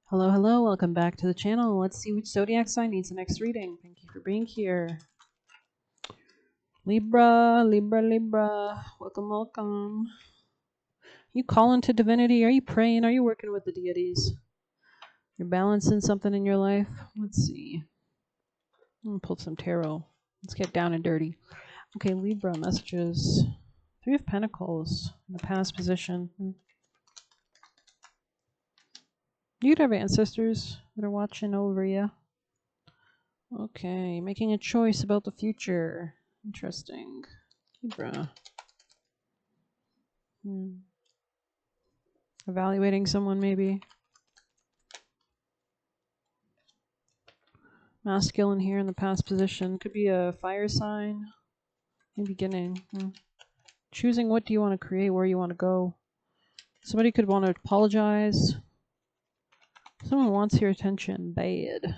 Hello, hello, welcome back to the channel. Let's see which zodiac sign needs the next reading. Thank you for being here. Libra, Libra, Libra. Welcome, welcome. You calling to divinity? Are you praying? Are you working with the deities? You're balancing something in your life? Let's see. I'm gonna pull some tarot. Let's get down and dirty. Okay, Libra messages. Three of Pentacles in the past position. You could have ancestors that are watching over you. Okay, making a choice about the future. Interesting. Libra. Evaluating someone, maybe. Masculine here in the past position. Could be a fire sign. New beginning. Choosing what do you want to create, where you want to go. Somebody could want to apologize. Someone wants your attention. Bad.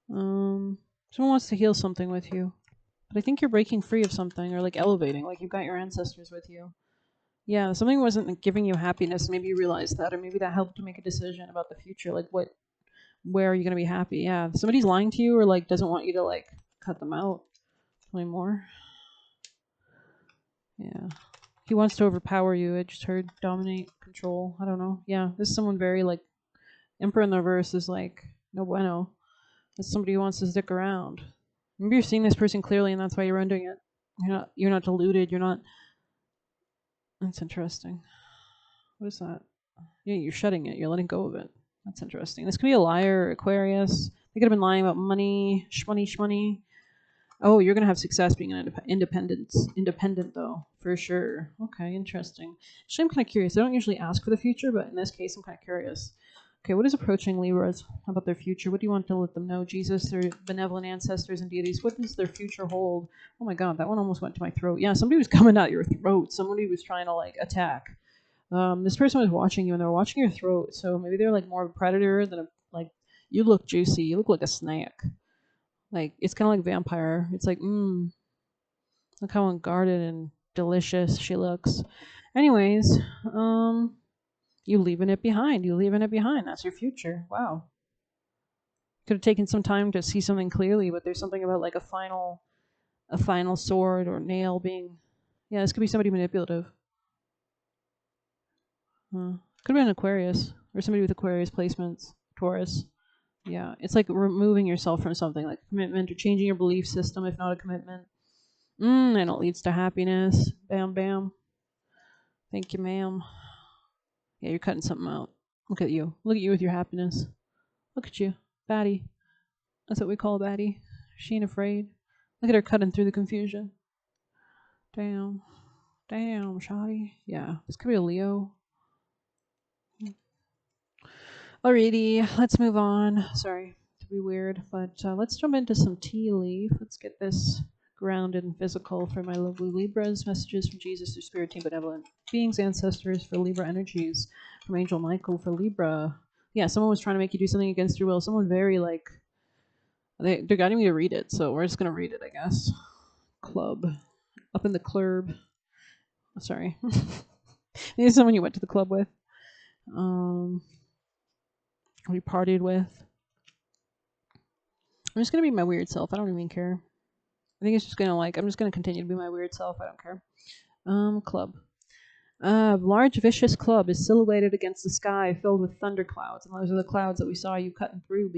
Someone wants to heal something with you. But I think you're breaking free of something, or like elevating, like you've got your ancestors with you. Yeah, something wasn't giving you happiness. Maybe you realized that, or maybe that helped to make a decision about the future. Like, where are you going to be happy? Yeah, if somebody's lying to you or like doesn't want you to like cut them out. Tell me more. Yeah. He wants to overpower you. I just heard dominate, control. I don't know. Yeah, this is someone very like Emperor in the reverse is like no bueno. It's somebody who wants to stick around. Maybe you're seeing this person clearly and that's why you're undoing it. You're not deluded, you're not. That's interesting. What is that? Yeah, you're shutting it, you're letting go of it. That's interesting. This could be a liar, Aquarius. They could have been lying about money, shmoney. Oh, you're gonna have success being an independent though, for sure. Okay, interesting. Actually, I'm kind of curious. I don't usually ask for the future, but in this case, I'm kind of curious. Okay, what is approaching Libras about their future? What do you want to let them know? Jesus, their benevolent ancestors and deities. What does their future hold? Oh my God, that one almost went to my throat. Yeah, somebody was coming out your throat. Somebody was trying to like attack. This person was watching you and they were watching your throat. So maybe they're like more of a predator than a like. You look juicy. You look like a snack. Like it's kind of like vampire. It's like, look how unguarded and delicious she looks. Anyways, you leaving it behind. You leaving it behind. That's your future. Wow. Could have taken some time to see something clearly, but there's something about like a final sword or nail being. Yeah, this could be somebody manipulative. Could have been Aquarius or somebody with Aquarius placements. Taurus. Yeah, it's like removing yourself from something like commitment or changing your belief system, if not a commitment. And it leads to happiness. Bam, bam. Thank you, ma'am. Yeah, you're cutting something out. Look at you. Look at you with your happiness. Look at you. Batty. That's what we call a Batty. She ain't afraid. Look at her cutting through the confusion. Damn. Damn, shoddy. Yeah, this could be a Leo. Alrighty, let's move on. Sorry to be weird, but let's jump into some tea leaf. Let's get this grounded and physical for my lovely Libras. Messages from Jesus, their spirit team, benevolent beings, ancestors for Libra energies. From Angel Michael for Libra. Yeah, someone was trying to make you do something against your will. Someone very like they're guiding me to read it, so we're just gonna read it, I guess. Club. Up in the club. Sorry. Maybe someone you went to the club with. We partied with. I'm just gonna be my weird self. I don't even care. I think it's just gonna like I'm just gonna continue to be my weird self. I don't care. Club. Large vicious club is silhouetted against the sky filled with thunderclouds, and those are the clouds that we saw you cutting through.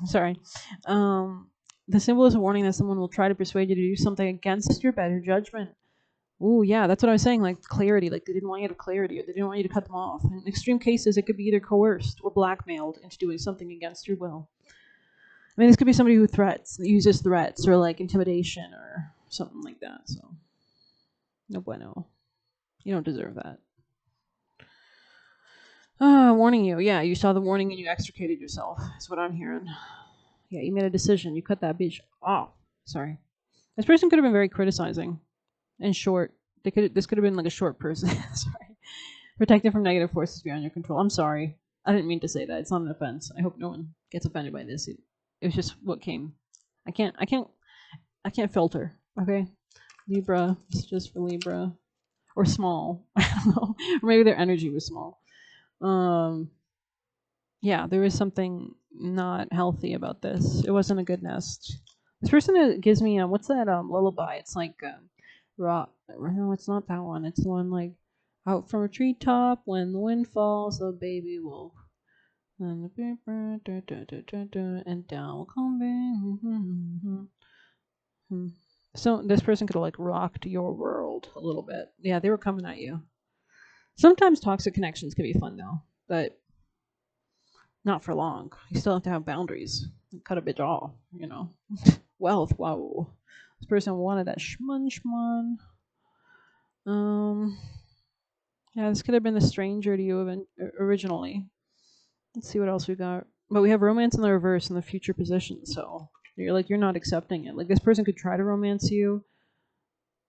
Sorry. The symbol is a warning that someone will try to persuade you to do something against your better judgment. Ooh, yeah, that's what I was saying. Like clarity, like they didn't want you to have clarity, or they didn't want you to cut them off. In extreme cases, it could be either coerced or blackmailed into doing something against your will. I mean, this could be somebody who uses threats or like intimidation or something like that. So, no bueno. You don't deserve that. Warning you. Yeah, you saw the warning and you extricated yourself. That's what I'm hearing. Yeah, you made a decision. You cut that bitch off. Sorry. This person could have been very criticizing and short. This could have been like a short person. Sorry. Protected from negative forces beyond your control. I'm sorry. I didn't mean to say that. It's not an offense. I hope no one gets offended by this. It was just what came. I can't filter. Okay. Libra. It's just for Libra. Or small. I don't know. Or maybe their energy was small. Yeah, there was something not healthy about this. It wasn't a good nest. This person gives me what's that lullaby? It's like rock. No, it's not that one. It's the one like out from a treetop when the wind falls, the baby will and the paper and down will come back. So this person could have like rocked your world a little bit. Yeah, they were coming at you. Sometimes toxic connections can be fun though, but not for long. You still have to have boundaries. Cut a bitch off, you know. Wealth, wow. This person wanted that shmun. Um, yeah, this could have been a stranger to you originally. Let's see what else we got. But we have romance in the reverse in the future position, so you're not accepting it. Like this person could try to romance you,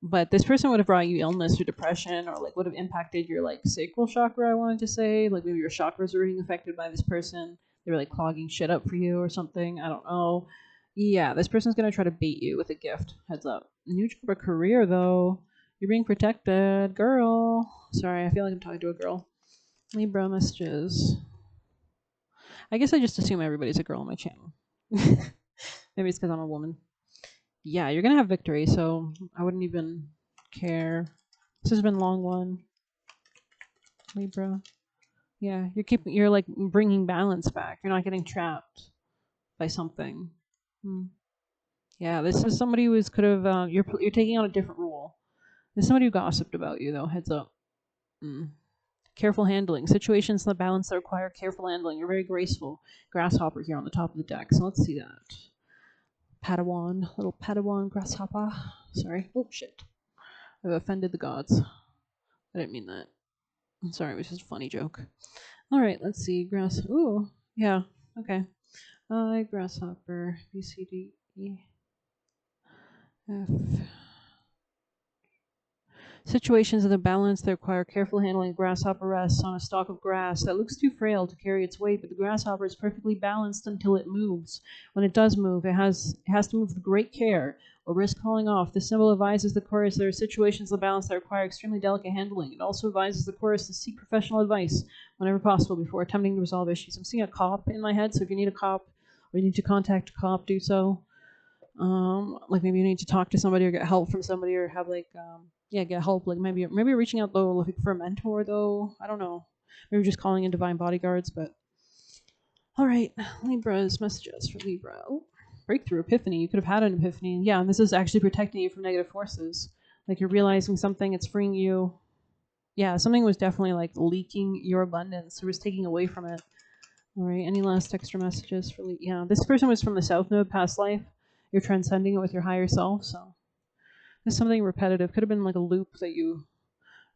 but this person would have brought you illness or depression, or like would have impacted your like sacral chakra. I wanted to say, like maybe your chakras are being affected by this person. They were like clogging shit up for you or something. I don't know. Yeah, this person's gonna try to bait you with a gift. Heads up. New job or career though. You're being protected, girl. Sorry, I feel like I'm talking to a girl. Libra messages. I guess I just assume everybody's a girl on my channel. Maybe it's because I'm a woman. Yeah, you're gonna have victory, so I wouldn't even care. This has been a long one, Libra. Yeah, you're like bringing balance back. You're not getting trapped by something. Hmm. Yeah, this is somebody who could have. You're taking on a different role. There's somebody who gossiped about you though. Heads up. Mm. Careful handling. Situations in the balance that require careful handling. You're very graceful. Grasshopper here on the top of the deck. So let's see that. Padawan, little Padawan grasshopper. Sorry. Oh shit. I've offended the gods. I didn't mean that. I'm sorry, it was just a funny joke. Alright, let's see. Ooh, yeah, okay. Grasshopper, B, C, D, E, F. Situations of the balance that require careful handling. Grasshopper rests on a stalk of grass that looks too frail to carry its weight, but the grasshopper is perfectly balanced until it moves. When it does move, it has to move with great care or risk falling off. The symbol advises the chorus there are situations of the balance that require extremely delicate handling. It also advises the chorus to seek professional advice whenever possible before attempting to resolve issues. I'm seeing a cop in my head, so if you need a cop or you need to contact a cop, do so. Like maybe you need to talk to somebody or get help from somebody or have like get help. Like maybe you're reaching out though looking for a mentor though. I don't know. Maybe just calling in divine bodyguards. But all right, Libra's messages for Libra. Oh, breakthrough epiphany. You could have had an epiphany. Yeah, and this is actually protecting you from negative forces. Like you're realizing something. It's freeing you. Yeah, something was definitely like leaking your abundance. It was taking away from it. All right. Any last extra messages for yeah? This person was from the South Node, past life. You're transcending it with your higher self. So there's something repetitive. Could have been like a loop that you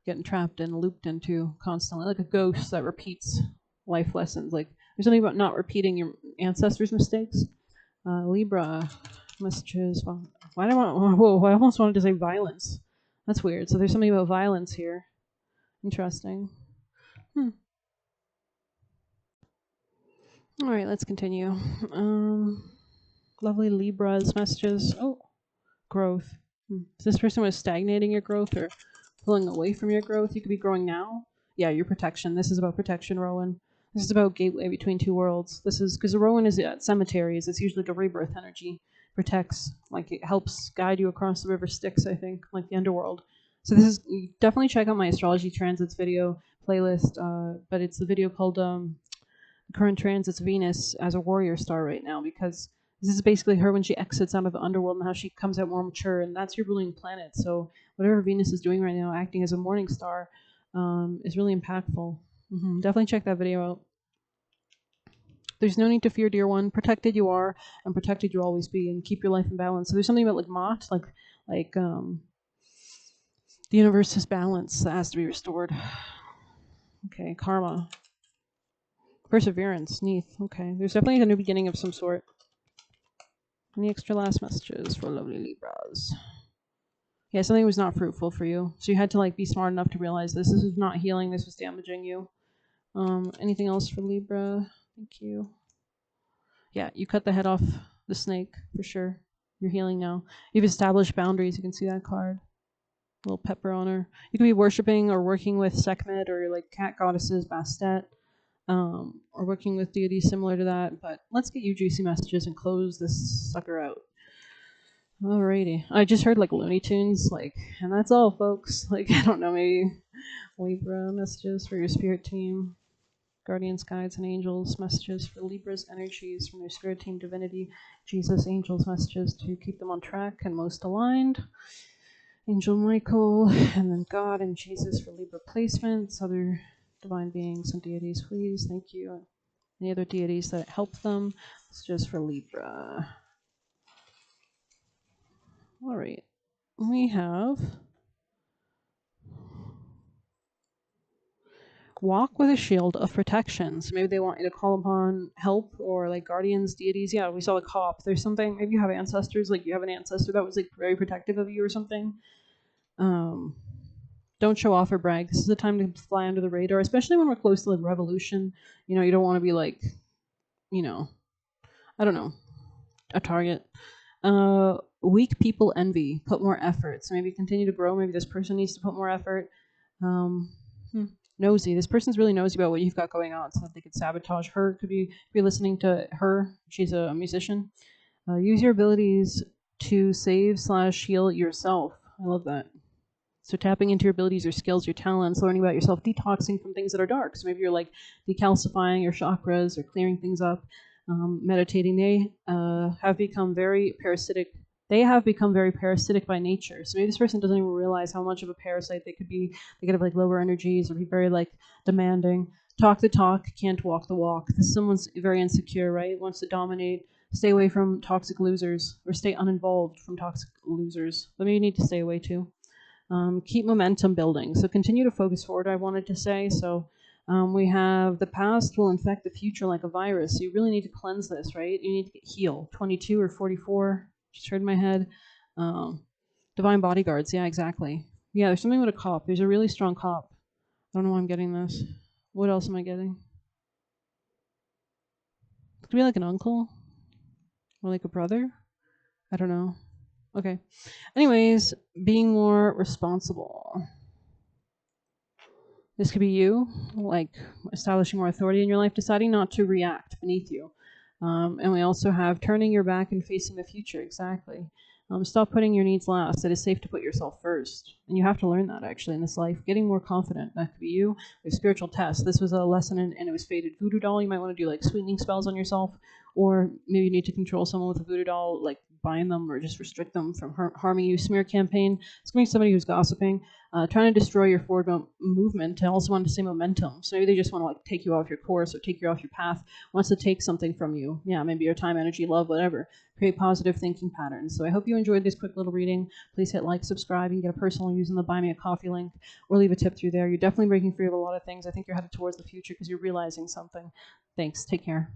get trapped and looped into constantly, like a ghost that repeats life lessons. Like there's something about not repeating your ancestors' mistakes. Libra messages. Why do I want? Whoa! I almost wanted to say violence. That's weird. So there's something about violence here. Interesting. All right, let's continue. Lovely Libra's messages. Oh, growth. If this person was stagnating your growth or pulling away from your growth, you could be growing now. Yeah, your protection. This is about protection, Rowan. This is about gateway between two worlds. This is because Rowan is at cemeteries. It's usually like a rebirth energy. Protects, like it helps guide you across the river Styx, I think, like the underworld. So this is definitely check out my astrology transits video playlist. But it's the video called current transits Venus as a warrior star right now, because this is basically her when she exits out of the underworld and how she comes out more mature, and that's your ruling planet. So whatever Venus is doing right now, acting as a morning star, is really impactful. Definitely check that video out. There's no need to fear, dear one. Protected you are, and protected you'll always be, and keep your life in balance. So there's something about like Mott, like the universe is balance that has to be restored. Okay, karma. Perseverance, Neath. Okay, there's definitely a new beginning of some sort. Any extra last messages for lovely Libras? Yeah, something was not fruitful for you, so you had to like be smart enough to realize this. This was not healing. This was damaging you. Anything else for Libra? Thank you. Yeah, you cut the head off the snake for sure. You're healing now. You've established boundaries. You can see that card. A little pepper on her. You could be worshiping or working with Sekhmet or like cat goddesses, Bastet. or working with deities similar to that. But let's get you juicy messages and close this sucker out. Alrighty. I just heard like Looney Tunes, like, and that's all, folks. Like, I don't know, maybe Libra messages for your spirit team, guardians, guides, and angels messages for Libra's energies from their spirit team, divinity, Jesus, angels messages to keep them on track and most aligned. Angel Michael, and then God and Jesus for Libra placements, other divine beings and deities, please. Thank you. Any other deities that help them? It's just for Libra. All right. We have walk with a shield of protection. So maybe they want you to call upon help or like guardians, deities. Yeah, we saw the cop. There's something, maybe you have ancestors, like you have an ancestor that was like very protective of you or something. Don't show off or brag. This is a time to fly under the radar, especially when we're close to like revolution. You know, you don't want to be like, you know, I don't know, a target. Weak people envy. Put more effort. So maybe continue to grow. Maybe this person needs to put more effort. Nosy. This person's really nosy about what you've got going on, so that they could sabotage her. Could be if you're listening to her. She's a musician. Use your abilities to save/heal yourself. I love that. So tapping into your abilities, your skills, your talents, learning about yourself, detoxing from things that are dark. So maybe you're like decalcifying your chakras or clearing things up, meditating. They have become very parasitic. They have become very parasitic by nature. So maybe this person doesn't even realize how much of a parasite they could be. They could have like lower energies or be very like demanding. Talk the talk, can't walk the walk. This is someone's very insecure, right? Wants to dominate. Stay away from toxic losers or stay uninvolved from toxic losers. But maybe you need to stay away too. Keep momentum building. So continue to focus forward, I wanted to say. So we have the past will infect the future like a virus. So you really need to cleanse this, right? You need to get healed. 22 or 44, just heard in my head. Divine bodyguards, yeah, exactly. Yeah, there's something with a cop. There's a really strong cop. I don't know why I'm getting this. What else am I getting? It could be like an uncle or like a brother. I don't know. Okay. Anyways, being more responsible. This could be you, like establishing more authority in your life, deciding not to react beneath you. And we also have turning your back and facing the future, exactly. Stop putting your needs last. It is safe to put yourself first. And you have to learn that, actually, in this life. Getting more confident. That could be you. There's spiritual tests. This was a lesson, and it was faded voodoo doll. You might want to do, like, sweetening spells on yourself. Or maybe you need to control someone with a voodoo doll, like bind them or just restrict them from harming you. Smear campaign. It's going to be somebody who's gossiping. Trying to destroy your forward movement. I also want to say momentum. So maybe they just want to like take you off your course or take you off your path. Wants to take something from you. Yeah, maybe your time, energy, love, whatever. Create positive thinking patterns. So I hope you enjoyed this quick little reading. Please hit like, subscribe. You can get a personal using the Buy Me a Coffee link or leave a tip through there. You're definitely breaking free of a lot of things. I think you're headed towards the future because you're realizing something. Thanks. Take care.